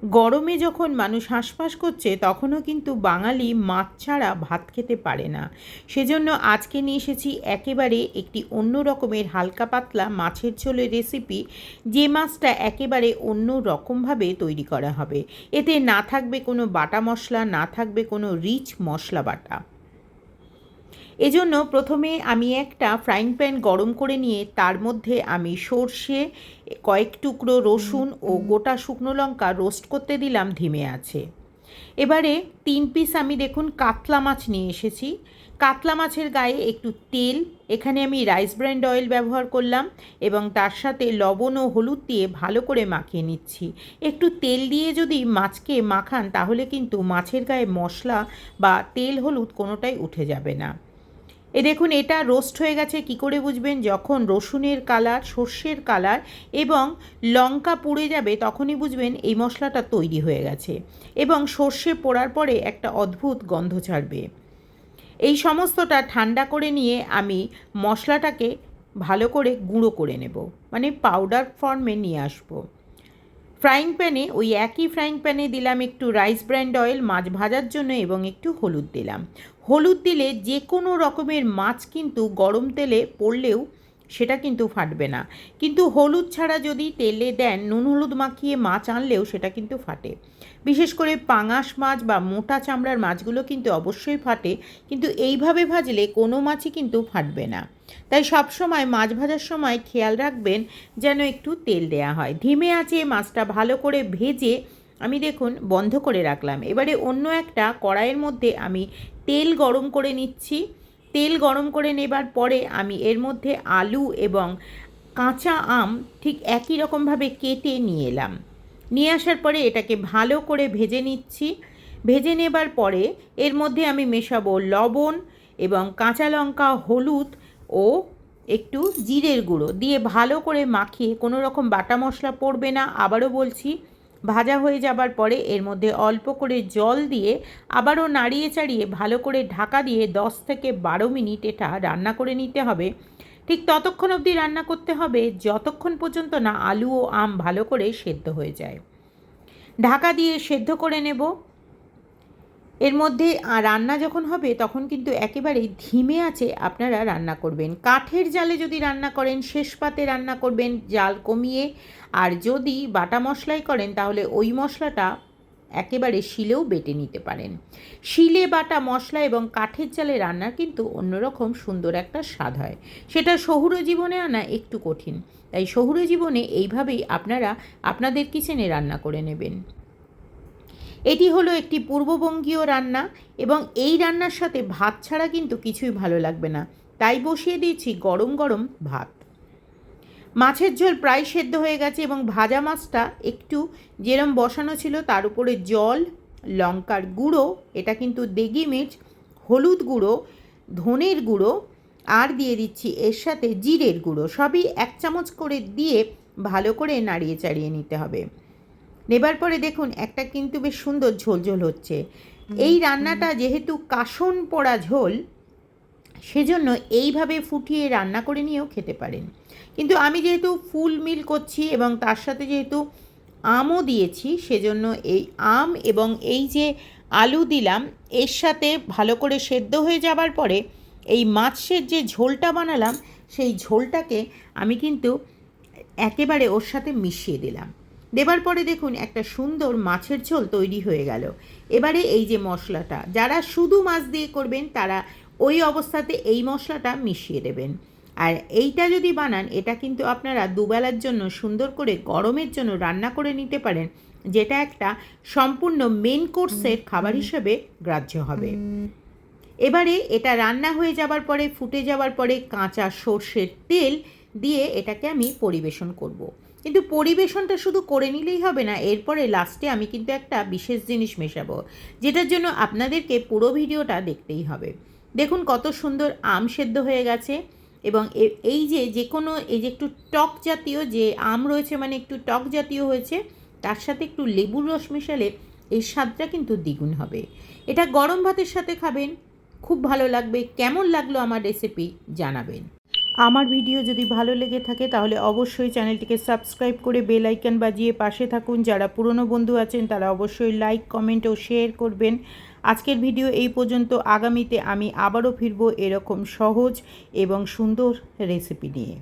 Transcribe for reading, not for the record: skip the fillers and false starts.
গরমে যখন মানুষ হাঁসফাঁস করছে তখনও কিন্তু বাঙালি মাছ ছাড়া ভাত খেতে পারে না। সেজন্য আজকে নিয়ে এসেছি একেবারে একটি অন্য রকমের হালকা পাতলা মাছের ঝোলের রেসিপি, যে মাছটা একেবারে অন্য রকমভাবে তৈরি করা হবে। এতে না থাকবে কোনো বাটা মশলা, না থাকবে কোনো রিচ মশলা বাটা। এজন্য প্রথমে আমি একটা ফ্রাইং প্যান গরম করে নিয়ে তার মধ্যে আমি সর্ষে, কয়েক টুকরো রসুন ও গোটা শুকনো লঙ্কা রোস্ট করতে দিলাম ধিমে আছে। এবারে 3 পিস আমি দেখুন কাতলা মাছ নিয়ে এসেছি। কাতলা মাছের গায়ে একটু তেল, এখানে আমি রাইস ব্র্যান্ড অয়েল ব্যবহার করলাম এবং তার সাথে লবণ ও হলুদ দিয়ে ভালো করে মাখিয়ে নিচ্ছি। একটু তেল দিয়ে যদি মাছকে মাখান তাহলে কিন্তু মাছের গায়ে মশলা বা তেল হলুদ কোনোটাই উঠে যাবে না। দেখুন এটা রোস্ট হয়ে গেছে। কি করে বুঝবেন? যখন রসুনের কালার, সর্ষের কালার এবং লঙ্কা পুড়ে যাবে তখনই বুঝবেন এই মশলাটা তৈরি হয়ে গেছে এবং সর্ষে পোড়ার পরে একটা অদ্ভুত গন্ধ ছাড়বে। এই সমস্তটা ঠান্ডা করে নিয়ে আমি মশলাটাকে ভালো করে গুঁড়ো করে নেব, মানে পাউডার ফর্মে নিয়ে আসবো। ফ্রাইং প্যানে, ওই একই ফ্রাইং প্যানে দিলাম একটু রাইস ব্র্যান্ড অয়েল মাছ ভাজার জন্য এবং একটু হলুদ দিলাম। হলুদ দিলে যে কোনো রকমের মাছ কিন্তু গরম তেলে পড়লেও সেটা কিন্তু ফাটবে না, কিন্তু হলুদ ছাড়া যদি তেলে দেন, নুন হলুদ মাখিয়ে মাছ আনলেও সেটা কিন্তু ফাটে। বিশেষ করে পাঙাশ মাছ বা মোটা চামড়ার মাছগুলো কিন্তু অবশ্যই ফাটে, কিন্তু এইভাবে ভাজলে কোনো মাছই কিন্তু ফাটবে না। তাই সবসময় মাছ ভাজার সময় খেয়াল রাখবেন যেন একটু তেল দেয়া হয়। ধিমে আঁচে মাছটা ভালো করে ভেজে আমি দেখুন বন্ধ করে রাখলাম। এবারে অন্য একটা কড়াইয়ের মধ্যে আমি তেল গরম করে নিচ্ছি। তেল গরম করে নেবার পরে আমি এর মধ্যে আলু এবং কাঁচা আম ঠিক একই রকমভাবে কেটে নিয়ে এলাম। নিয়ে আসার পরে এটাকে ভালো করে ভেজে নিচ্ছি। ভেজে নেবার পরে এর মধ্যে আমি মেশাবো লবণ এবং কাঁচা লঙ্কা, হলুদ ও একটু জিরের গুঁড়ো দিয়ে ভালো করে মাখিয়ে, কোনো রকম বাটা মশলা পড়বে না। আবারও বলছি, ভাজা হয়ে যাবার পরে এর মধ্যে অল্প করে জল দিয়ে আবারও নাড়িয়ে চাড়িয়ে ভালো করে ঢাকা দিয়ে 10 থেকে 12 মিনিট এটা রান্না করে নিতে হবে। ঠিক ততক্ষণ অবধি রান্না করতে হবে যতক্ষণ পর্যন্ত না আলু ও আম ভালো করে সেদ্ধ হয়ে যায়। ঢাকা দিয়ে সেদ্ধ করে নেব। এর মধ্যে রান্না যখন হবে তখন কিন্তু একেবারেই ধিমে আঁচে আপনারা রান্না করবেন। কাঠের জালে যদি রান্না করেন শেষ পাতে রান্না করবেন জাল কমিয়ে, আর যদি বাটা মশলাই করেন তাহলে ওই মশলাটা একেবারে শিলেও বেটে নিতে পারেন। শিলে বাটা মশলা এবং কাঠের জালে রান্না কিন্তু অন্যরকম সুন্দর একটা স্বাদ হয়। সেটা শহুরে জীবনে আনা একটু কঠিন, তাই শহুরে জীবনে এইভাবেই আপনারা আপনাদের কিচেনে রান্না করে নেবেন। এটি হলো একটি পূর্ববঙ্গীয় রান্না এবং এই রান্নার সাথে ভাত ছাড়া কিন্তু কিছুই ভালো লাগবে না, তাই বসিয়ে দিয়েছি গরম গরম ভাত। মাছের ঝোল প্রায় সেদ্ধ হয়ে গেছে এবং ভাজা মাছটা একটু যেরম বসানো ছিল তার উপরে জল, লঙ্কার গুঁড়ো, এটা কিন্তু দেগি মির্চ, হলুদ গুঁড়ো, ধনের গুঁড়ো আর দিয়ে দিচ্ছি এর সাথে জিরের গুঁড়ো, সবই 1 চামচ করে দিয়ে ভালো করে নাড়িয়ে চাড়িয়ে নিতে হবে। নেবার পরে দেখুন একটা কিন্তু বেশ সুন্দর ঝোল ঝোল হচ্ছে। এই রান্নাটা যেহেতু কাসন পোড়া ঝোল, সেজন্য এইভাবে ফুটিয়ে রান্না করে নিয়েও খেতে পারেন, কিন্তু আমি যেহেতু ফুল মিল করছি এবং তার সাথে যেহেতু আমও দিয়েছি, সেজন্য এই আম এবং এই যে আলু দিলাম এর সাথে ভালো করে সেদ্ধ হয়ে যাবার পরে এই মাছের যে ঝোলটা বানালাম সেই ঝোলটাকে আমি কিন্তু একেবারে ওর সাথে মিশিয়ে দিলাম। দেবার পরে দেখুন একটা সুন্দর মাছের ঝোল তৈরি হয়ে গেল। এবারে এই যে মশলাটা, যারা শুধু মাছ দিয়ে করবেন তারা ওই অবস্থাতে এই মশলাটা মিশিয়ে দেবেন। আর এইটা যদি বানান, এটা কিন্তু আপনারা দুবেলার জন্য সুন্দর করে গরমের জন্য রান্না করে নিতে পারেন, যেটা একটা সম্পূর্ণ মেন কোর্সের খাবার হিসেবে গ্রাহ্য হবে। এবারে এটা রান্না হয়ে যাবার পরে, ফুটে যাবার পরে কাঁচা সর্ষের তেল দিয়ে এটাকে আমি পরিবেশন করব। কিন্তু পরিবেশনটা শুধু করে নিলেই হবে না, এরপরে লাস্টে আমি কিন্তু একটা বিশেষ জিনিস মেশাবো, যেটার জন্য আপনাদেরকে পুরো ভিডিওটা দেখতেই হবে। দেখুন কত সুন্দর আম সেদ্ধ হয়ে গেছে এবং এই যে কোনো এই যে একটু টক জাতীয় যে আম রয়েছে, মানে একটু টক জাতীয় হয়েছে, তার সাথে একটু লেবুর রস মেশালে এর স্বাদটা কিন্তু দ্বিগুণ হবে। এটা গরম ভাতের সাথে খাবেন, খুব ভালো লাগবে। কেমন লাগলো আমার রেসিপি জানাবেন। আমার ভিডিও যদি ভালো লেগে থাকে তাহলে অবশ্যই চ্যানেলটিকে সাবস্ক্রাইব করে বেল আইকন বাজিয়ে পাশে থাকুন। যারা পুরনো বন্ধু আছেন তারা অবশ্যই লাইক, কমেন্ট ও শেয়ার করবেন। আজকের ভিডিও এই পর্যন্ত। আগামীতে আমি আবারও ফিরবো এরকম সহজ এবং সুন্দর রেসিপি নিয়ে।